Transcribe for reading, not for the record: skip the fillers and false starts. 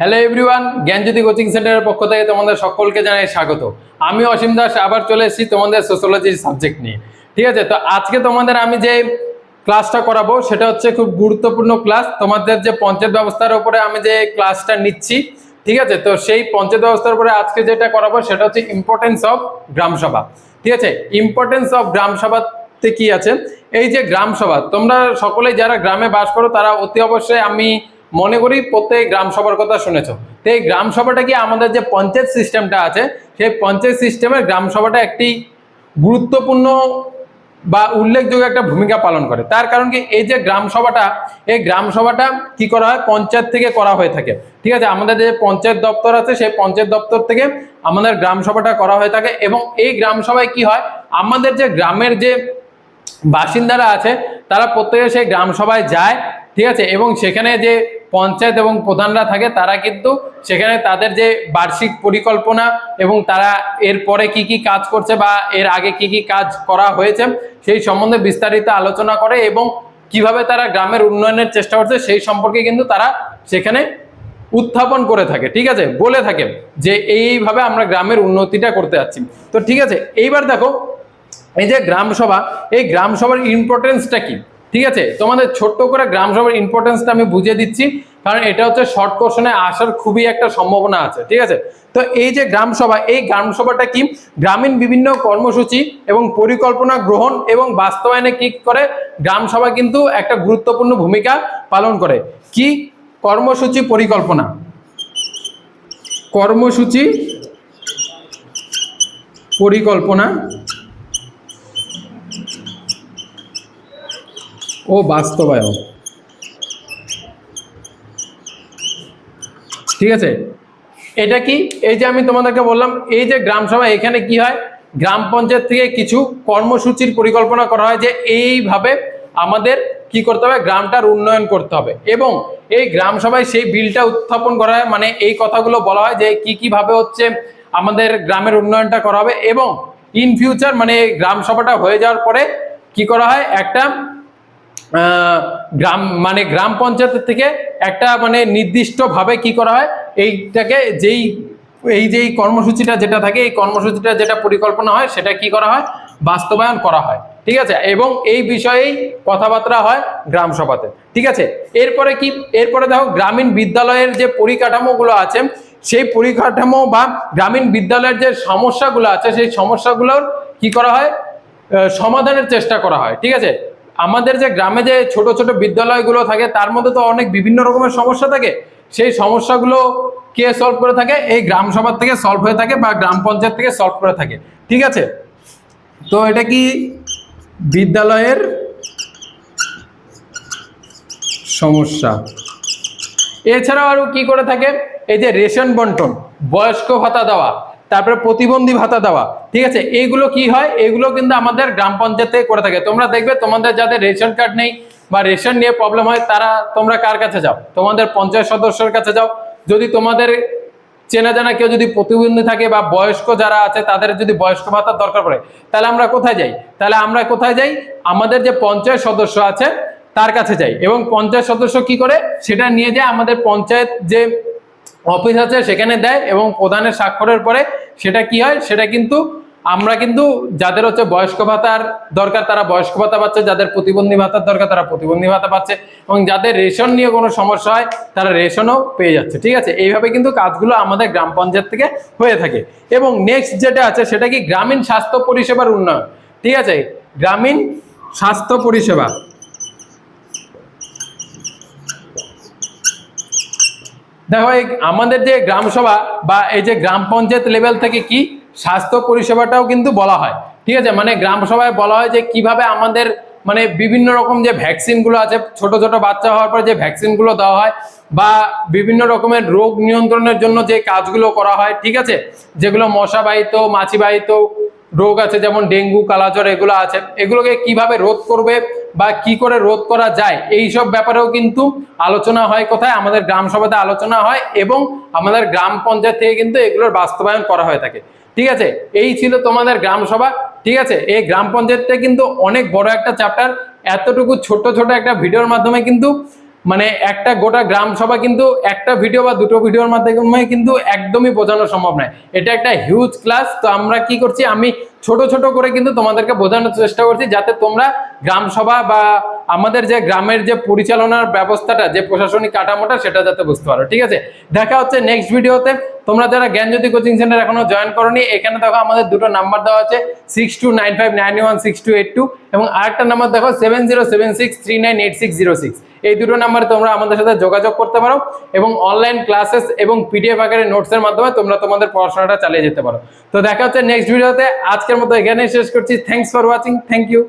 Hello everyone, জ্ঞানজ্যোতি coaching সেন্টারের পক্ষ থেকে তোমাদের সকলকে জানাই স্বাগত। আমি অসীম দাস আবার চলে এসেছি তোমাদের সোশ্যোলজি সাবজেক্ট নিয়ে। ঠিক আছে, তো আজকে তোমাদের আমি যে ক্লাসটা করাবো সেটা হচ্ছে খুব গুরুত্বপূর্ণ ক্লাস। তোমাদের যে পঞ্চায়েত ব্যবস্থার উপরে আমি যে ক্লাসটা নিচ্ছি, ঠিক আছে, তো সেই পঞ্চায়েত ব্যবস্থার উপরে আজকে যেটা করাবো সেটা হচ্ছে ইম্পর্টেন্স অফ গ্রামসভা। ঠিক আছে, ইম্পর্টেন্স অফ গ্রামসভাতে কি আছে, এই যে গ্রামসভা তোমরা সকলেই যারা গ্রামে বাস করো তারা অতি অবশ্যই আমি মনে করি প্রত্যেক গ্রাম সভার কথা শুনেছো। তো এই গ্রাম সভাটা কি আমাদের যে পঞ্চায়েত সিস্টেমটা আছে সেই পঞ্চায়েত সিস্টেমের গ্রাম সভাটা একটি গুরুত্বপূর্ণ বা উল্লেখযোগ্য একটা ভূমিকা পালন করে। তার কারণ কি, এই যে গ্রাম সভাটা, এই গ্রাম সভাটা কি করা হয়, পঞ্চায়েত থেকে করা হয়ে থাকে। ঠিক আছে, আমাদের যে পঞ্চায়েত দপ্তর আছে সেই পঞ্চায়েত দপ্তর থেকে আমাদের গ্রাম সভাটা করা হয়ে থাকে। এবং এই গ্রাম সভায় কি হয়, আমাদের যে গ্রামের যে বাসিন্দারা আছে তারা প্রত্যেকে সেই গ্রাম সভায় যায়। ঠিক আছে, এবং সেখানে যে পঞ্চায়েত এবং প্রধানরা থাকে তারা কিন্তু সেখানে তাদের যে বার্ষিক পরিকল্পনা এবং তারা এরপরে কি কি কাজ করছে বা এর আগে কি কি কাজ করা হয়েছে সেই সম্বন্ধে বিস্তারিত আলোচনা করে এবং কিভাবে তারা গ্রামের উন্নয়নের চেষ্টা করছে সেই সম্পর্কে কিন্তু তারা সেখানে উত্থাপন করে থাকে। ঠিক আছে, বলে থাকে যে এইভাবে আমরা গ্রামের উন্নতিটা করতে যাচ্ছি। তো ঠিক আছে, এইবার দেখো এই যে গ্রাম সভা, এই গ্রাম সভার ইম্পর্টেন্সটা কি। ঠিক আছে, তোমাদের ছোট্ট করে গ্রাম সভার ইম্পর্টেন্সটা আমি বুঝিয়ে দিচ্ছি, কারণ এটা হচ্ছে শর্ট কোশ্চেনে আসার খুবই একটা সম্ভাবনা আছে। ঠিক আছে, তো এই যে গ্রাম সভা, এই গ্রাম সভাটা কি, গ্রামীণ বিভিন্ন কর্মসূচি এবং পরিকল্পনা গ্রহণ এবং বাস্তবায়নে কি করে, গ্রাম সভা কিন্তু একটা গুরুত্বপূর্ণ ভূমিকা পালন করে। কি কর্মসূচি পরিকল্পনা, কর্মসূচি পরিকল্পনা ও বাস্তবায়ন। ঠিক আছে, এটা কি, এই যে আমি তোমাদেরকে বললাম এই যে গ্রাম সভা, এখানে কি হয়, গ্রাম পঞ্চায়েত থেকে কিছু কর্মসূচির পরিকল্পনা করা হয় যে এইভাবে আমাদের কি করতে হবে, গ্রামটার উন্নয়ন করতে হবে। এবং এই গ্রাম সভায় সেই বিলটা উত্থাপন করা হয়, মানে এই কথাগুলো বলা হয় যে কি কি ভাবে হচ্ছে আমাদের গ্রামের উন্নয়নটা করা হবে। এবং ইন ফিউচার মানে গ্রাম সভাটা হয়ে যাওয়ার পরে কি করা হয়, একটা গ্রাম মানে গ্রাম পঞ্চায়েতের থেকে একটা মানে নির্দিষ্ট ভাবে কি করা হয়, এইটাকে এই যে কর্মসূচিটা যেটা থাকে, এই কর্মসূচিটা যেটা পরিকল্পনা হয় সেটা কি করা হয়, বাস্তবায়ন করা হয়। ঠিক আছে, এবং এই বিষয়েই কথাবার্তা হয় গ্রাম সভাতে। ঠিক আছে, এরপরে কি, এরপরে দেখো গ্রামীণ বিদ্যালয়ের যে পরিকাঠামোগুলো আছে সেই পরিকাঠামো বা গ্রামীণ বিদ্যালয়ের যে সমস্যাগুলো আছে সেই সমস্যাগুলোর কি করা হয়, সমাধানের চেষ্টা করা হয়। ঠিক আছে, আমাদের যে গ্রামে যে ছোট ছোট বিদ্যালয়গুলো থাকে তার মধ্যে তো অনেক বিভিন্ন রকমের সমস্যা থাকে, সেই সমস্যাগুলো কে সলভ করে থাকে, এই গ্রাম সভা থেকে সলভ হয়ে থাকে বা গ্রাম পঞ্চায়েত থেকে সলভ করে থাকে। ঠিক আছে, তো এটা কি বিদ্যালয়ের সমস্যা। এছাড়াও আরো কি করে থাকে, এই যে রেশন বন্টন, বয়স্ক ভাতা দেওয়া, তারপরে প্রতিবন্ধী ভাতা দেওয়া। ঠিক আছে, এইগুলো কি হয়, এগুলো কিন্তু আমাদের গ্রাম পঞ্চায়েত থেকে করে থাকে। তোমরা দেখবে তোমাদের যাদের রেশন কার্ড নেই বা রেশন নিয়ে প্রবলেম হয় তারা তোমরা কার কাছে যাও, তোমাদের পঞ্চায়েত সদস্যের কাছে যাও। যদি তোমাদের চেনা জানা কেউ যদি প্রতিবন্ধী থাকে বা বয়স্ক যারা আছে তাদের যদি বয়স্ক ভাতার দরকার পড়ে তাহলে আমরা কোথায় যাই, আমাদের যে পঞ্চায়েত সদস্য আছে তার কাছে যাই। এবং পঞ্চায়েত সদস্য কি করে, সেটা নিয়ে যায় আমাদের পঞ্চায়েত যে অফিস আছে সেখানে দেয় এবং প্রধানের স্বাক্ষরের পরে সেটা কি হয়, সেটা কিন্তু আমরা কিন্তু যাদের হচ্ছে বয়স্ক ভাতার দরকার তারা বয়স্ক ভাতা পাচ্ছে, যাদের প্রতিবন্ধী ভাতার দরকার তারা প্রতিবন্ধী ভাতা পাচ্ছে, এবং যাদের রেশন নিয়ে কোনো সমস্যা হয় তারা রেশনও পেয়ে যাচ্ছে। ঠিক আছে, এইভাবে কিন্তু কাজগুলো আমাদের গ্রাম পঞ্চায়েত থেকে হয়ে থাকে। এবং নেক্সট যেটা আছে সেটা কি, গ্রামীণ স্বাস্থ্য পরিষেবার উন্নয়ন। ঠিক আছে, গ্রামীণ স্বাস্থ্য পরিষেবা। দেখো এই আমাদের যে গ্রাম সভা বা এই যে গ্রাম পঞ্চায়েত লেভেল থেকে কি স্বাস্থ্য পরিষেবাটাও কিন্তু বলা হয়। ঠিক আছে, মানে গ্রাম সভায় বলা হয় যে কিভাবে আমাদের মানে বিভিন্ন রকম যে ভ্যাকসিন গুলো আছে, ছোট ছোট বাচ্চা হওয়ার পরে যে ভ্যাকসিন গুলো দেওয়া হয় বা বিভিন্ন রকমের রোগ নিয়ন্ত্রণের জন্য যে কাজগুলো করা হয়। ঠিক আছে, যেগুলো মশাবাহিত মাছিবাহিত রোগ আছে যেমন ডেঙ্গু কালাজ্বর এগুলো আছে, এগুলোকে কিভাবে রোধ করবে বা কি করে রোধ করা যায় এই সব ব্যাপারেও কিন্তু আলোচনা হয়। কোথায়, আমাদের গ্রাম সভাতে আলোচনা হয় এবং আমাদের গ্রাম পঞ্চায়েত থেকে কিন্তু এগুলোর বাস্তবায়ন করা হয়ে থাকে। ঠিক আছে, এই ছিল তোমাদের গ্রাম সভা। ঠিক আছে, এই গ্রাম পঞ্চায়েতটা কিন্তু অনেক বড় একটা চ্যাপ্টার, এতটুকু ছোট ছোট একটা ভিডিওর মাধ্যমে কিন্তু মানে একটা গোটা গ্রাম সভা কিন্তু একটা ভিডিও বা দুটো ভিডিওর মাধ্যমে কিন্তু একদমই বোঝানো সম্ভব নয়। এটা একটা হিউজ ক্লাস। তো আমরা কি করছি, আমি ছোট ছোট করে কিন্তু তোমাদেরকে বোঝানোর চেষ্টা করছি, যাতে তোমরা গ্রাম সভা বা আমাদের যে গ্রামের যে পরিচালনার ব্যবস্থাটা, যে প্রশাসনিক কাঠামোটা, সেটা যাতে বুঝতে পারো। ঠিক আছে, দেখা হচ্ছে নেক্সট ভিডিওতে। তোমরা যারা জ্ঞানজ্যোতি কোচিং সেন্টার এখনো জয়েন করোনি, এখানে দেখো আমাদের দুটো নাম্বার দেওয়া আছে 6295916282 এবং আরেকটা নাম্বার দেখো 7076398606। এই দুটো নাম্বারে তোমরা আমাদের সাথে যোগাযোগ করতে পারো এবং অনলাইন ক্লাসেস এবং পিডিএফ আকারে নোটসের মাধ্যমে তোমরা তোমাদের পড়াশোনাটা চালিয়ে যেতে পারো। তো দেখা হচ্ছে নেক্সট ভিডিওতে। আজকের মতো এখানেই শেষ করছি। Thanks for watching. Thank you.